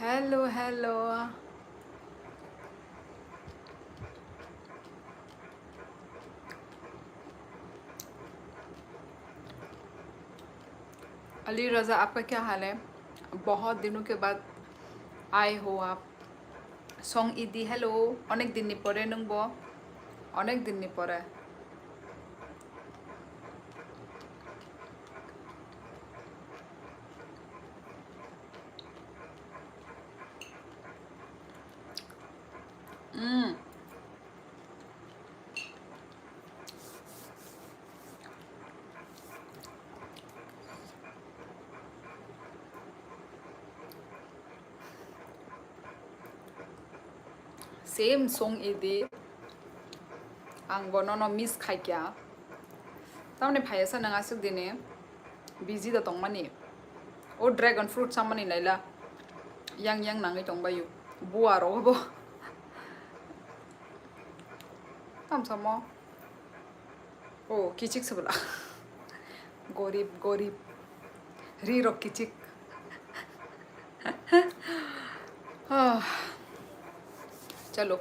Hello hello. Ali Raza, आपका क्या हाल है? बहुत दिनों के बाद आए हो आप। सॉन्ग इदी हेलो। अनेक दिन परे नंबो। अनेक दिन परे। सेम सॉन्ग इदी आंबो ननो मिस खाइया। तामने भाइयासा नङासो दिने बिजि दा तंमानी। ओ ड्रैगन फ्रूट सामानी नाइला yang yang nangai tongbayu buaro bo tam samo o kichik sebela gorib gorib rirok kichik. आह, चलो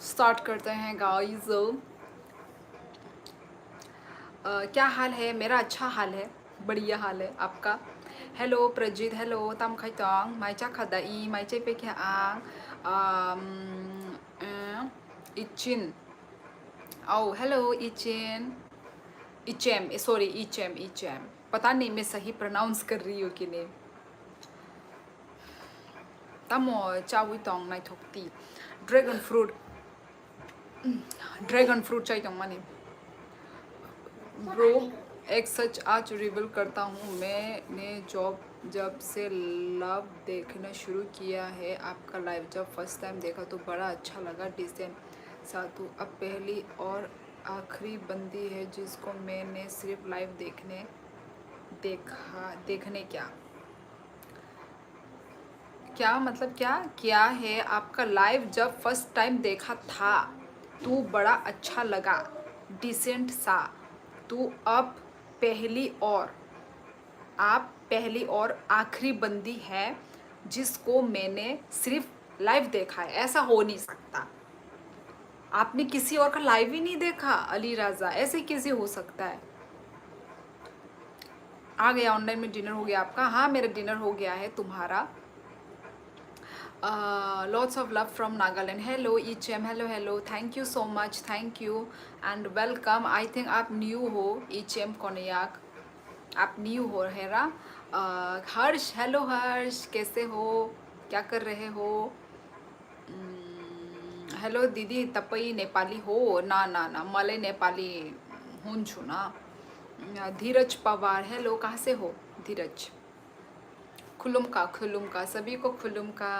स्टार्ट करते हैं गाइस। क्या हाल है? मेरा अच्छा हाल है, बढ़िया हाल है। आपका? हेलो प्रजीत, हेलो तम खाइतोंग माइचा खादाई माइचे पे क्या आंग इचिन। ओ हेलो इचिन, इचेम, सॉरी इचेम इचेम। पता नहीं मैं सही प्रोनाउंस कर रही हूँ कि नहीं। तमो चावी तोंग नाइ थोकती ड्रैगन फ्रूट चाहिए मानी ब्रो। एक सच आज रिवील करता हूँ, मैंने जब से लव देखना शुरू किया है, आपका लाइव जब फर्स्ट टाइम देखा तो बड़ा अच्छा लगा। डिसेंट साधु अब पहली और आखिरी बंदी है जिसको मैंने सिर्फ लाइव देखने क्या मतलब क्या क्या है? आपका लाइव जब फर्स्ट टाइम देखा था तो बड़ा अच्छा लगा। डिसेंट सा तो अब पहली और आप पहली और आखिरी बंदी है जिसको मैंने सिर्फ लाइव देखा है। ऐसा हो नहीं सकता। आपने किसी और का लाइव ही नहीं देखा अली राजा? ऐसे कैसे हो सकता है? आ गया ऑनलाइन में डिनर हो गया आपका? हाँ मेरा डिनर हो गया है। तुम्हारा? Lots of love from Nagaland. Hello Ichem, hello hello. Thank you so much, thank you and welcome. I think आप न्यू हो Ichem कोनियाक, आप न्यू हो हेरा। हर्ष, हेलो हर्ष, कैसे हो? क्या कर रहे हो? हेलो दीदी, तपाईँ नेपाली हो? ना ना ना, मलाई नेपाली हुन्छु ना। धीरज पवार, हेलो, कहाँ से हो धीरज? खुलुम का सभी को खुलुम का।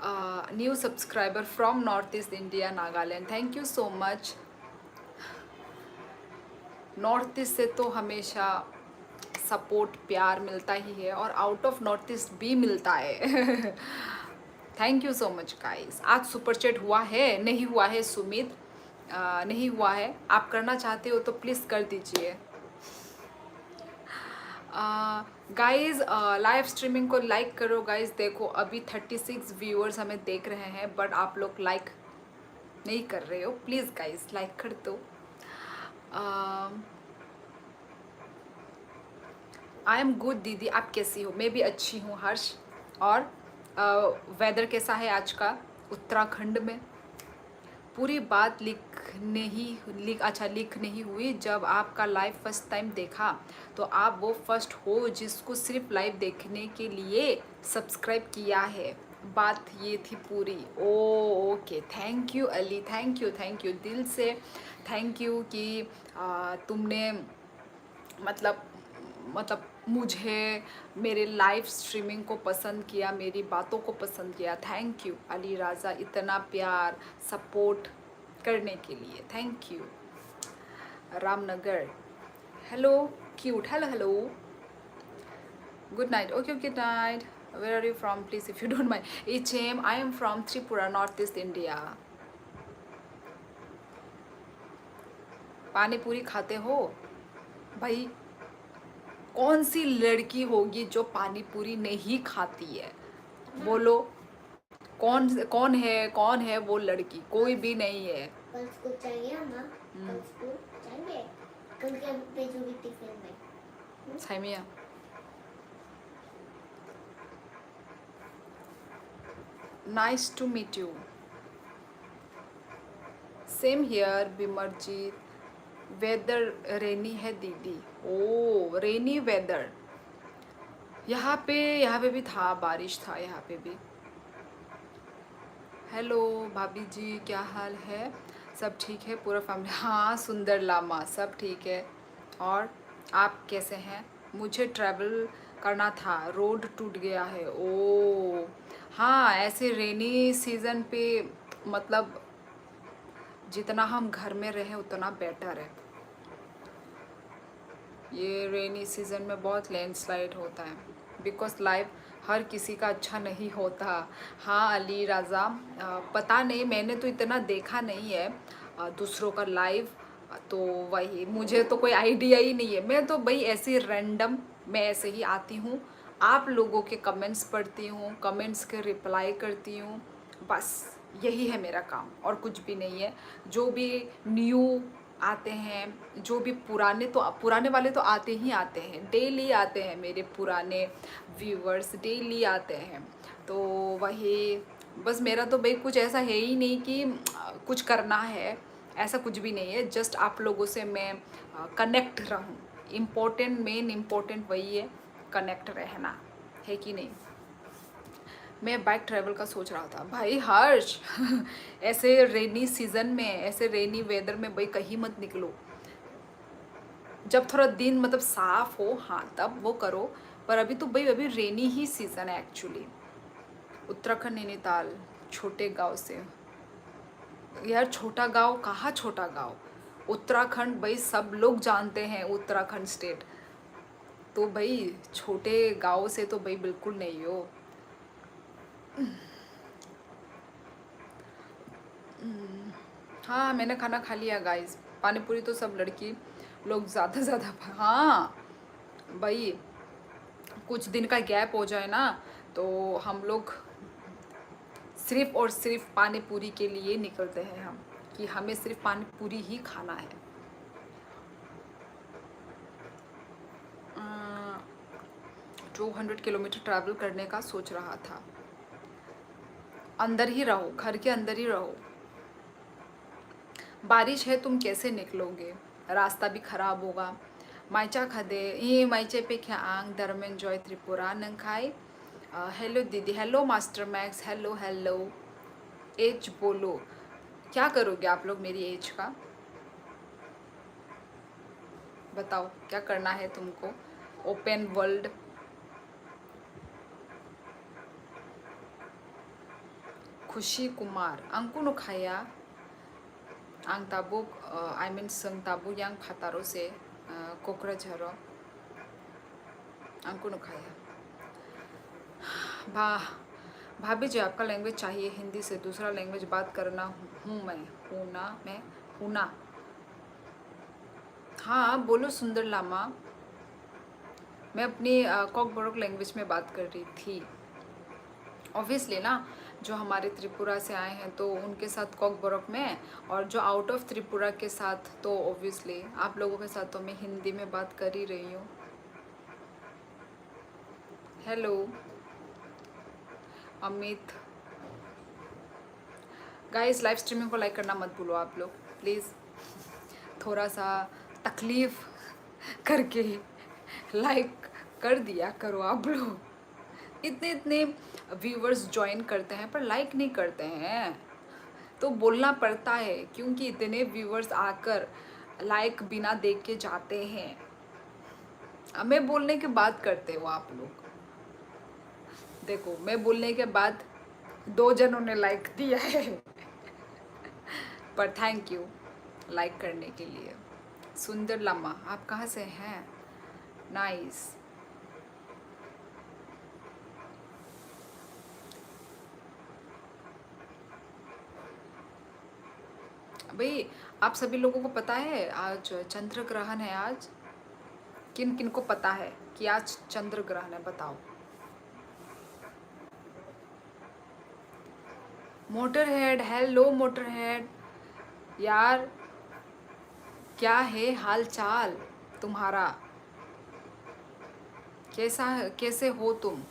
New subscriber from north East India Nagaland, thank you so much. North east से तो हमेशा सपोर्ट प्यार मिलता ही है और आउट ऑफ नॉर्थ ईस्ट भी मिलता है। Thank you so much guys. आज सुपर चैट हुआ है? नहीं हुआ है सुमित, नहीं हुआ है। आप करना चाहते हो तो प्लीज़ कर दीजिए। गाइज लाइव स्ट्रीमिंग को लाइक करो गाइज। देखो अभी 36 व्यूअर्स हमें देख रहे हैं बट आप लोग लाइक नहीं कर रहे हो। प्लीज़ गाइज लाइक कर दो। आई एम गुड दीदी, आप कैसी हो? मैं भी अच्छी हूँ हर्ष। और वेदर कैसा है आज का उत्तराखंड में? पूरी बात लिख नहीं हुई। जब आपका लाइव फर्स्ट टाइम देखा तो आप वो फर्स्ट हो जिसको सिर्फ लाइव देखने के लिए सब्सक्राइब किया है। बात ये थी पूरी। Oh okay, thank you Ali, thank you दिल से थैंक यू कि तुमने मतलब मुझे मेरे लाइव स्ट्रीमिंग को पसंद किया, मेरी बातों को पसंद किया। थैंक यू अली राजा, इतना प्यार सपोर्ट करने के लिए thank you. Ramnagar, hello cute, hello hello, good night. Okay good night. Where are you from please if you don't mind? इचेम, I am from Tripura, North East India. Pani puri खाते हो भाई? कौन सी लड़की होगी जो पानी पूरी नहीं खाती है? बोलो, कौन है वो लड़की? कोई भी नहीं है। कल स्कूल चाहिए अम्मा? कल स्कूल चाहिए? कल क्या भेजोगी टिफिन में? साइमिया, nice to meet you. Same here Bimarjit. Weather rainy है दीदी। Oh rainy weather. यहाँ पे भी था, बारिश था यहाँ पे भी। हेलो भाभी जी, क्या हाल है? सब ठीक है? पूरा फैमिली? हाँ सुंदर लामा, सब ठीक है। और आप कैसे हैं? मुझे ट्रैवल करना था, रोड टूट गया है। ओ हाँ, ऐसे रेनी सीज़न पे मतलब जितना हम घर में रहें उतना बेटर है। ये रेनी सीज़न में बहुत लैंडस्लाइड होता है, बिकॉज लाइफ हर किसी का अच्छा नहीं होता। हाँ अली राज़ा, पता नहीं, मैंने तो इतना देखा नहीं है दूसरों का लाइव, तो वही मुझे तो कोई आइडिया ही नहीं है। मैं तो भाई ऐसे रैंडम, मैं ऐसे ही आती हूँ, आप लोगों के कमेंट्स पढ़ती हूँ, कमेंट्स के रिप्लाई करती हूँ, बस यही है मेरा काम और कुछ भी नहीं है। जो भी न्यू आते हैं, जो भी पुराने, तो पुराने वाले तो आते ही आते हैं, डेली आते हैं मेरे पुराने व्यूवर्स, डेली आते हैं। तो वही, बस मेरा तो भाई कुछ ऐसा है ही नहीं कि कुछ करना है, ऐसा कुछ भी नहीं है। जस्ट आप लोगों से मैं कनेक्ट रहूं, इम्पोर्टेंट, मेन इम्पोर्टेंट वही है, कनेक्ट रहना, है कि नहीं। मैं बाइक ट्रैवल का सोच रहा था भाई हर्ष। ऐसे रेनी सीज़न में, ऐसे रेनी वेदर में भाई कहीं मत निकलो। जब थोड़ा दिन मतलब साफ हो, हाँ तब वो करो, पर अभी तो भाई अभी रेनी ही सीज़न है एक्चुअली। उत्तराखंड नैनीताल, छोटे गांव से। यार छोटा गांव कहाँ, छोटा गांव उत्तराखंड भाई सब लोग जानते हैं, उत्तराखंड स्टेट। तो भाई छोटे गांव से तो भाई बिल्कुल नहीं हो। हाँ मैंने खाना खा लिया गाइस। पानी पूरी तो सब लड़की लोग ज़्यादा से ज़्यादा, हाँ भाई कुछ दिन का गैप हो जाए ना, तो हम लोग सिर्फ और सिर्फ पानी पूरी के लिए निकलते हैं हम, कि हमें सिर्फ पानी पूरी ही खाना है। 200 किलोमीटर ट्रैवल करने का सोच रहा था। अंदर ही रहो, घर के अंदर ही रहो। बारिश है, तुम कैसे निकलोगे? रास्ता भी खराब होगा। माइचा खदे ये माइचे पे क्या आंग दरमेन जॉय त्रिपुरा नंखाई। हेलो दीदी, hello master Max, hello hello. एज बोलो, क्या करोगे आप लोग मेरी एज का? बताओ क्या करना है तुमको? Open world. खुशी कुमार, अंकुन खाया आंग ताबुक आई मीन संग ताबु यांग फातारो से कोकराझारो अंकुन खाया। भा भाभी जी आपका लैंग्वेज चाहिए, हिंदी से दूसरा लैंग्वेज बात करना हूँ मैं, हूँ ना मैं, हूँ ना। हाँ बोलो सुंदर लामा। मैं अपनी कॉकबोरोक लैंग्वेज में बात कर रही थी। ऑब्वियसली ना, जो हमारे त्रिपुरा से आए हैं तो उनके साथ कॉकबोरोक में, और जो आउट ऑफ त्रिपुरा के साथ तो ऑब्वियसली आप लोगों के साथ तो मैं हिंदी में बात कर ही रही हूँ। Hello Amit. Guys live streaming को लाइक करना मत भूलो आप लोग प्लीज़, थोड़ा सा तकलीफ करके लाइक कर दिया करो आप लोग। इतने इतने व्यूवर्स ज्वाइन करते हैं पर लाइक नहीं करते हैं, तो बोलना पड़ता है क्योंकि इतने व्यूवर्स आकर लाइक बिना देख के जाते हैं। अब मैं बोलने के बाद करते हो आप लोग। देखो मैं बोलने के बाद 2 जनों ने लाइक दिया है। पर थैंक यू लाइक करने के लिए। सुंदर लम्मा, आप कहाँ से हैं? नाइस। भाई आप सभी लोगों को पता है आज चंद्र ग्रहण है आज। किन किन को पता है कि आज चंद्र ग्रहण है, बताओ। मोटरहेड, हेलो मोटरहेड। यार क्या है हाल चाल तुम्हारा, कैसे हो तुम?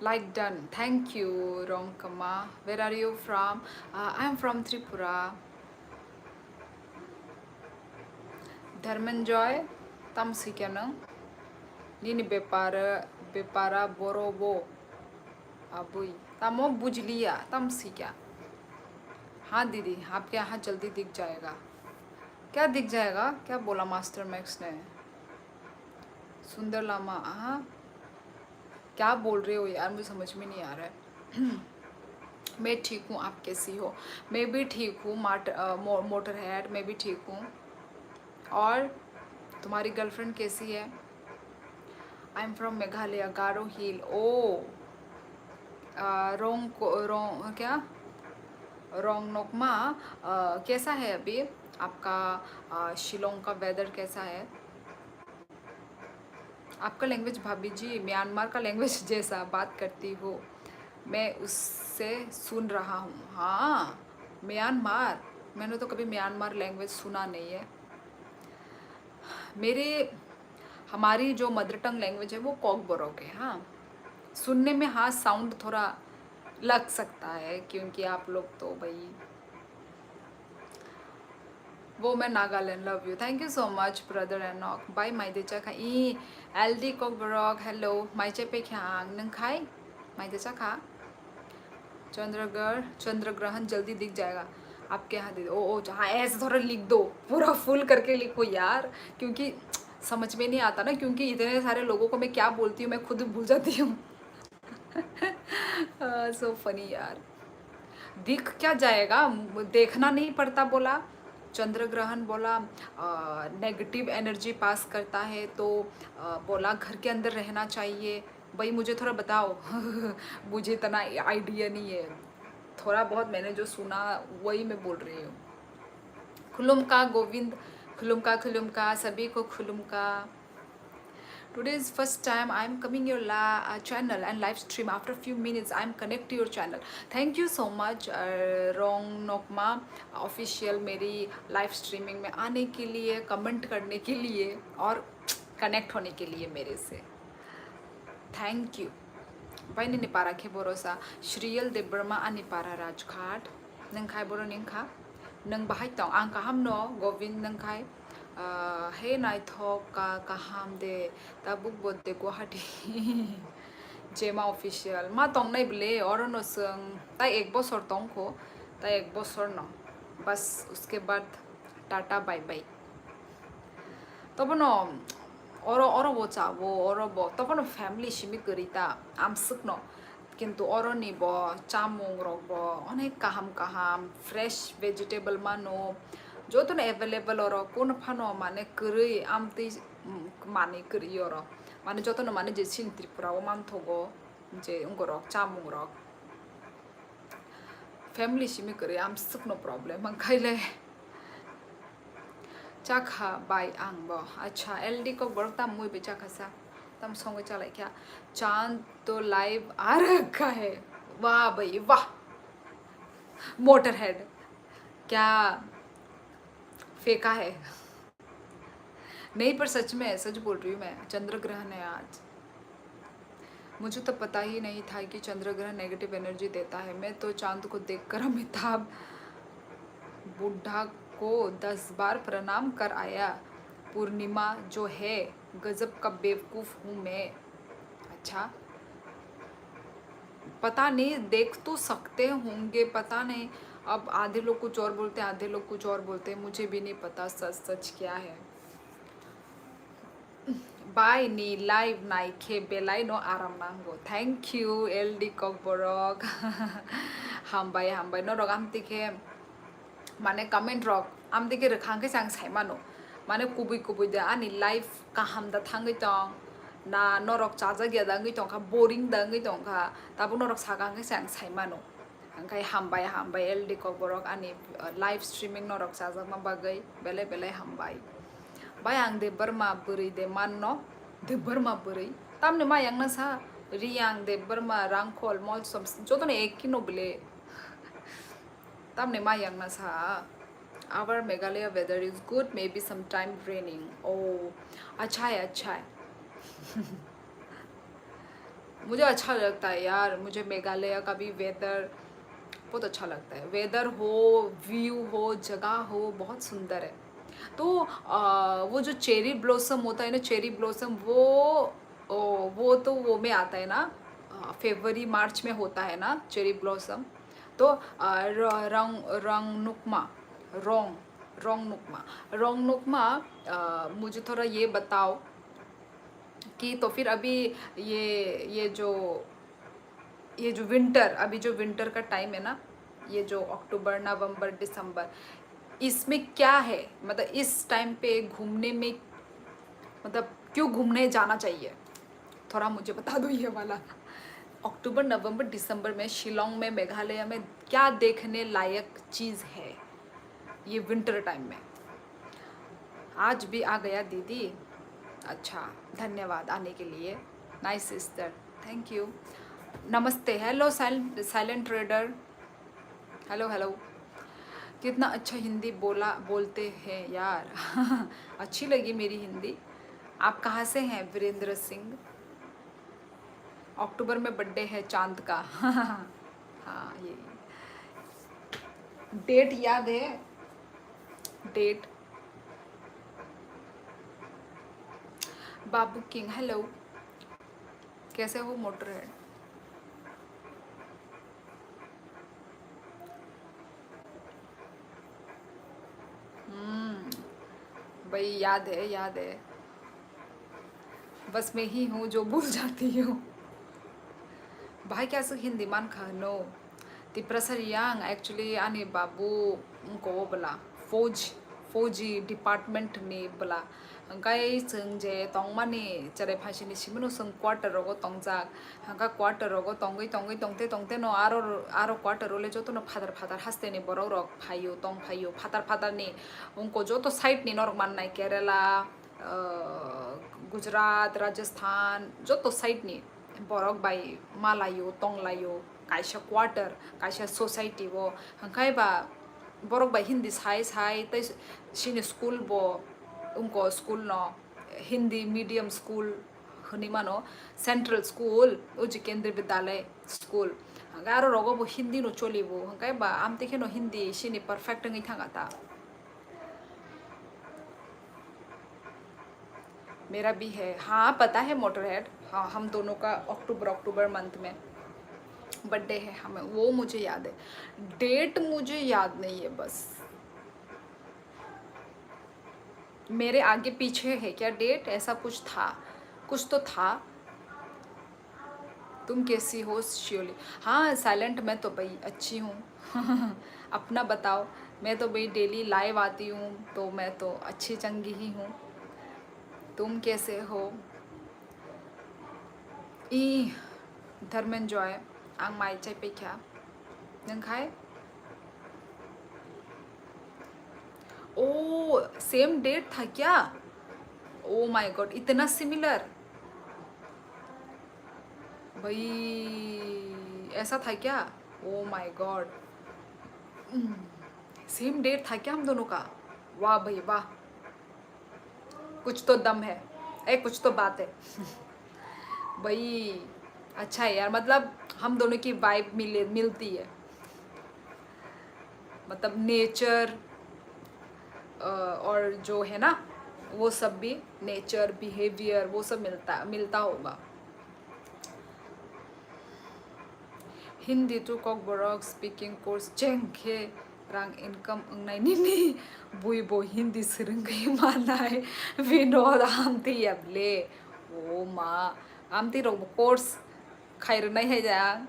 Like done. Thank you, Ronkama. Where are you from? I am from Tripura. Dharmanjoy, tam si kya nang? Nini bepara borobo. Abui. Tamo बुझ लिया, तम सी क्या? हाँ दीदी, आपके यहाँ जल्दी दिख जाएगा। क्या दिख जाएगा? क्या बोला मास्टर मैक्स ने? सुंदर लामा, हाँ क्या बोल रहे हो यार, मुझे समझ में नहीं आ रहा है। मैं ठीक हूँ, आप कैसी हो? मैं भी ठीक हूँ। मोटर हेड, मैं भी ठीक हूँ। और तुम्हारी गर्लफ्रेंड कैसी है? आई एम फ्रॉम मेघालय, गारो हिल। ओ रोंग क्या रोंग नोकमा, कैसा है अभी आपका शिलोंग का वेदर कैसा है? आपका लैंग्वेज भाभी जी म्यांमार का लैंग्वेज जैसा बात करती हो, मैं उससे सुन रहा हूँ। हाँ म्यांमार, मैंने तो कभी म्यांमार लैंग्वेज सुना नहीं है। हमारी जो मदर टंग लैंग्वेज है वो कॉकबोरोक है। हाँ सुनने में हाँ साउंड थोड़ा लग सकता है, क्योंकि आप लोग तो भाई वो मैं Nagaland. Love you, thank you so much brother Enoch. Bye माइदेचा खा ई एलडी कॉकबोरोक, हेलो माइचे पे ख्यांग नंग खाई माइदेचा खा। चंद्र ग्रहण जल्दी दिख जाएगा आपके यहाँ दीदी। ओ हाँ ऐसे थोड़ा लिख दो, पूरा फुल करके लिखो यार, क्योंकि समझ में नहीं आता ना, क्योंकि इतने सारे लोगों को मैं क्या बोलती हूँ मैं खुद भूल जाती हूँ। सो फनी यार। दिख क्या जाएगा, देखना नहीं पड़ता बोला। चंद्र ग्रहण बोला नेगेटिव एनर्जी पास करता है, तो बोला घर के अंदर रहना चाहिए। भाई मुझे थोड़ा बताओ। मुझे इतना आइडिया नहीं है, थोड़ा बहुत मैंने जो सुना वही मैं बोल रही हूँ। खुलुम का गोविंद, खुलुम का सभी को खुलुम का। Today is first time I am coming your channel and live stream. After a few minutes I am connect to your channel. Thank you so much wrong Nokma official मेरी लाइव स्ट्रीमिंग में आने के लिए, कमेंट करने के लिए और connect होने के लिए मेरे से। Thank you. भाई ने निपारा खे बोरोसा श्रीयल देब्रमा आ निपारा राजघाट नंग खाय बोरो निंग खा नंग बाहाय तंग आं काहाम नो गोविंद नंग खाय हे नाइथक का काहाम दे ताबुक बोते गुवाहाटी। जेमा ऑफिशियल मा तंग नाइ बले और नो संग ता एक बसर तंग को ता एक बसर न बस उसके बाद टाटा बाय बाय। तब न और वो चावो और वो तब न फैमिली सिमी करिता आमसुक न किंतु और निब चामुंग रब अनेक काहाम फ्रेश वेजिटेबल मानो जो तो अवेलेबल और कौन फानो माने करी आमती माने करी और माने जो तो माने जेसिन त्रिपुरा वो मान थोगो जे उनको रक चामुंग रक फैमिली सिमी करी आमसुक नो प्रॉब्लम मंगाइले चाखा बाय आंग बो। अच्छा एलडी को बरता मुई पे चाखा सा तम सोंगे चला क्या चांद तो लाइव आ रखा है। वाह भाई वाह, मोटर हेड क्या फेंका है। नहीं पर सच में सच बोल रही हूँ मैं, चंद्र ग्रहण है आज। मुझे तो पता ही नहीं था कि चंद्र ग्रहण नेगेटिव एनर्जी देता है। मैं तो चांद को देखकर अमिताभ बुढ़ा को 10 बार प्रणाम कर आया। पूर्णिमा जो है गजब का बेवकूफ़ हूँ मैं। अच्छा पता नहीं, देख तो सकते होंगे, पता नहीं। अब आधे लोग कुछ और बोलते हैं, आधे लोग कुछ और बोलते हैं, मुझे भी नहीं पता सच क्या है। बाय नी लाइव नाइखे बेलाई नो आराम नांगो। थैंक यू एलडी कॉकबोरोक। हामबाय नो रग आम दिखे माने कमेंट रक आम दिखे रखांगे सांग साइमानो माने कुबुई दे आनी लाइव काहाम दा थांगै तंग ना नरक चाजा गया दंगै तंखा बोरिंग दंगै तंखा ताबो नरक सागांगे सांग साइमानो अंखाय हामबाय एलडी कॉकबोरोक आनी लाइव स्ट्रीमिंग नरक चाजा मा बागै बेले हामबाय bayang de berma beri de manno de berma beri tamne ma yang na sa riyang de berma rangkol mol som joto ne ek kino bile tamne ma yang na sa our Meghalaya weather is good, maybe sometime raining. Oh अच्छा है मुझे अच्छा लगता है यार, मुझे मेघालय का भी वेदर बहुत अच्छा लगता है। वेदर हो, व्यू हो, जगह हो, बहुत सुंदर है। तो वो जो चेरी ब्लॉसम होता है ना, चेरी ब्लॉसम वो तो वो में आता है ना, फरवरी मार्च में होता है ना चेरी ब्लॉसम। तो रोंग रोंग नुकमा मुझे थोड़ा ये बताओ कि तो फिर अभी ये जो विंटर, अभी जो विंटर का टाइम है ना, ये जो अक्टूबर नवंबर दिसंबर, इसमें क्या है, मतलब इस टाइम पे घूमने में, मतलब क्यों घूमने जाना चाहिए, थोड़ा मुझे बता दो ये वाला। अक्टूबर नवंबर दिसंबर में शिलोंग में, मेघालय में क्या देखने लायक चीज़ है ये विंटर टाइम में? आज भी आ गया दीदी, अच्छा धन्यवाद आने के लिए, नाइस सिस्टर, थैंक यू, नमस्ते, hello silent trader, hello hello, कितना अच्छा हिंदी बोलते हैं यार अच्छी लगी मेरी हिंदी। आप कहाँ से हैं? वीरेंद्र सिंह। अक्टूबर में बर्थडे है चांद का हाँ ये डेट याद है? डेट। बाबू किंग हेलो, कैसे हो मोटर हेड? भाई याद है, याद है, बस मैं ही हूँ जो भूल जाती हूँ। भाई क्या सो हिंदी मान खानो ती प्रसर यांग एक्चुअली आने बाबू उनको बला फौजी डिपार्टमेंट ने बला गाय संजे तोंगमानी चरे फांसी नि सिमनो सं क्वार्टर रोगो तोंगजाक हंगा क्वार्टर रोगो तोंगई तोंगई तोंगते नो आरो क्वार्टर रोले जो तो नो फादर हस्ते नि बरो रोग फायो तोंग फायो फादर नि उनको जो तो साइड नि नोरग माननाय केरला गुजरात राजस्थान जो तो साइड नि borok bai malayo tonglayo kaisa quarter kaisa society bo hangkai ba borok bai hindi sai tai sini school bo unko school no hindi medium school honi mano central school uji kendriya vidyalay school hangkai aro rogo bo hindi no cholibo hangkai ba amte kheno hindi sini perfect ngai thangata। मेरा भी है, हाँ पता है motor head, हाँ हम दोनों का अक्टूबर मंथ में बर्थडे है, हमें वो मुझे याद है, डेट मुझे याद नहीं है, बस मेरे आगे पीछे है क्या डेट, ऐसा कुछ था, कुछ तो था। तुम कैसी हो श्योली? हाँ साइलेंट, मैं तो भाई अच्छी हूँ अपना बताओ? मैं तो भाई डेली लाइव आती हूँ, तो मैं तो अच्छी चंगी ही हूँ, तुम कैसे हो? ई धर्मेंद्र जॉय आं माइ चाय पे क्या नंखाय? ओ सेम डेट था क्या? ओ माय गॉड, इतना सिमिलर, भाई ऐसा था क्या? Oh my god, same date था क्या हम दोनों का? वाह भाई वाह, कुछ तो दम है, कुछ तो बात है भाई अच्छा है यार, मतलब हम दोनों की वाइब मिलती है, मतलब नेचर और जो है ना वो सब भी, नेचर बिहेवियर वो सब मिलता होगा। हिंदी तो कॉकबरॉक स्पीकिंग कोर्स चेंगे रंग इनकम अंगनाइनी बुईबो हिंदी सिरंगई मानाय विनोद आमती अबले ओ माँ आमती रोग कोर्स खैर नहीं है जा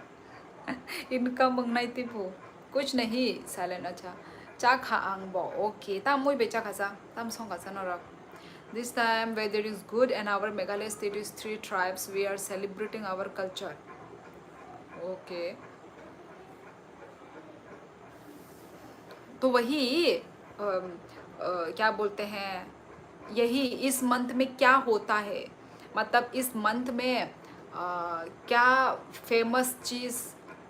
इनकम अंगनाई तिबो कुछ नहीं साइलेंट। अच्छा चा खा आंग बो ओके ताम मोई बेचा खासा ताम सॉन्ग खासा नरक। This time weather is good and our Meghalaya state is 3 tribes, we are celebrating our culture. Okay. तो वही क्या बोलते हैं, यही इस मंथ में क्या होता है, मतलब इस मंथ में क्या फेमस चीज़,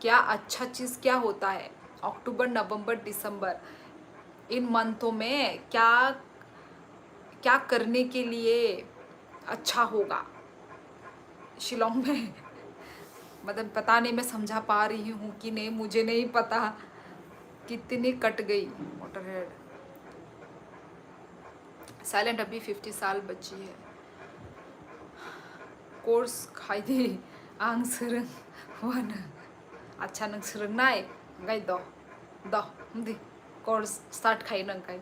क्या अच्छा चीज़ क्या होता है। अक्टूबर नवंबर दिसंबर इन मंथों में क्या क्या करने के लिए अच्छा होगा शिलोंग में। मतलब पता नहीं मैं समझा पा रही हूँ कि नहीं, मुझे नहीं पता। कितनी कट गई मोटर हेड। साइलेंट अभी 50 साल बची है। कोर्स खाई आंग सरंग वन अच्छा नंग सरंग नाय गाय दो दी कोर्स स्टार्ट खाई नंग खाई।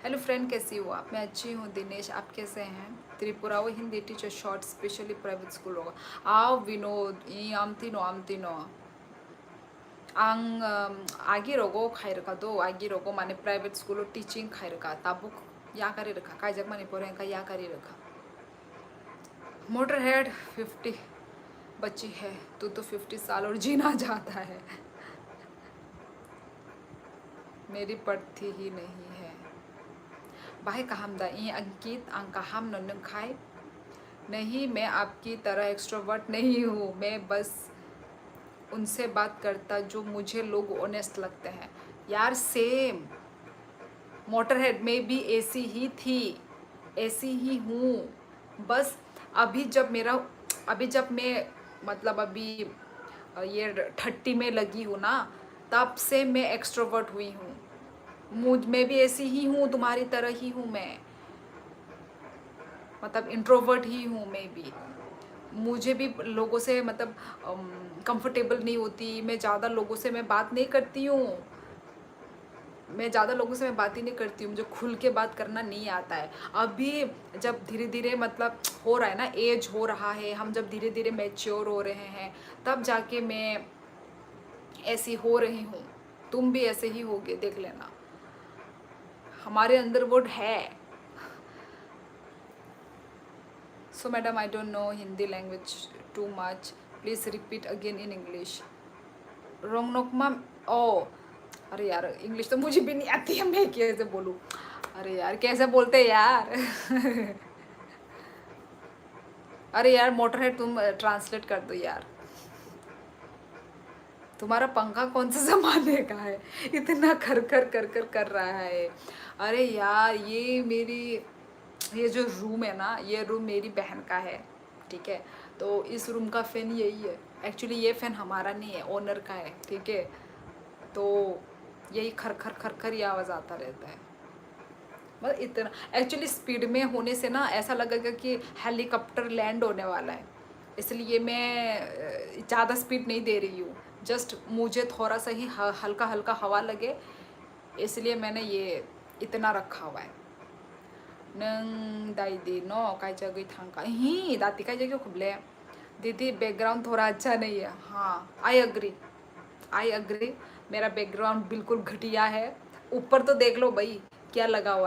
हेलो फ्रेंड, कैसी हो आप? मैं अच्छी हूँ। दिनेश, आप कैसे हैं? त्रिपुरा वो Hindi teacher short specially private school होगा। आओ विनोद ई आमतीनो आं आगे रोगो खाई रखा दो आगे रोगो माने प्राइवेट स्कूल टीचिंग खाई रखा ताबुक या करे रखा काय जग माने पोरे का या करे रखा। मोटर हेड 50 बच्ची है, तू तो 50 साल और जीना चाहता है। मेरी पड़ती ही नहीं है। भाई कहम दा ई अंकित अंका हम नन खाए नहीं, मैं आपकी तरह एक्सट्रोवर्ट नहीं हूँ। मैं बस उनसे बात करता जो मुझे लोग ऑनेस्ट लगते हैं। यार सेम, मोटर हेड में भी ऐसी ही थी, ऐसी ही हूँ। बस अभी जब मैं मतलब अभी ये 30 में लगी हूँ ना, तब से मैं एक्सट्रोवर्ट हुई हूँ। मुझ में भी ऐसी ही हूँ, तुम्हारी तरह ही हूँ मैं, मतलब इंट्रोवर्ट ही हूँ मैं भी। मुझे भी लोगों से मतलब कंफर्टेबल नहीं होती। मैं ज़्यादा लोगों से मैं बात नहीं करती हूँ। मैं ज़्यादा लोगों से मैं बात ही नहीं करती हूँ। मुझे खुल के बात करना नहीं आता है। अभी जब धीरे धीरे मतलब हो रहा है ना, एज हो रहा है, हम जब धीरे धीरे मैच्योर हो रहे हैं, तब जाके मैं ऐसी हो रही हूँ। तुम भी ऐसे ही होगे, देख लेना। हमारे अंदर वो है। So madam, I don't know Hindi language too much, please repeat again in English. रोंगनोकमा ओ, अरे यार इंग्लिश तो मुझे भी नहीं आती है, मैं कैसे बोलूँ। अरे यार कैसे बोलते हैं यार। अरे यार मोटर है, तुम ट्रांसलेट कर दो यार। तुम्हारा पंखा कौन से ज़माने का है, इतना कर कर कर कर कर रहा है। अरे यार ये जो रूम है ना, ये रूम मेरी बहन का है, ठीक है। तो इस रूम का फ़ैन यही है। एक्चुअली ये फ़ैन हमारा नहीं है, ओनर का है, ठीक है। तो यही खर खर खर खर ये आवाज़ आता रहता है। मतलब इतना एक्चुअली स्पीड में होने से ना ऐसा लगेगा कि हेलीकॉप्टर लैंड होने वाला है। इसलिए मैं ज़्यादा स्पीड नहीं दे रही हूँ। जस्ट मुझे थोड़ा सा ही हल्का हल्का हवा लगे, इसलिए मैंने ये इतना रखा हुआ है। नंग दाई दी नो काय जगह थांका ही दाती काय जगह खुबले। दीदी बैकग्राउंड थोड़ा अच्छा नहीं है। हाँ, आई अग्री। मेरा बैकग्राउंड बिल्कुल घटिया है। ऊपर तो देख लो भाई क्या लगा हुआ है।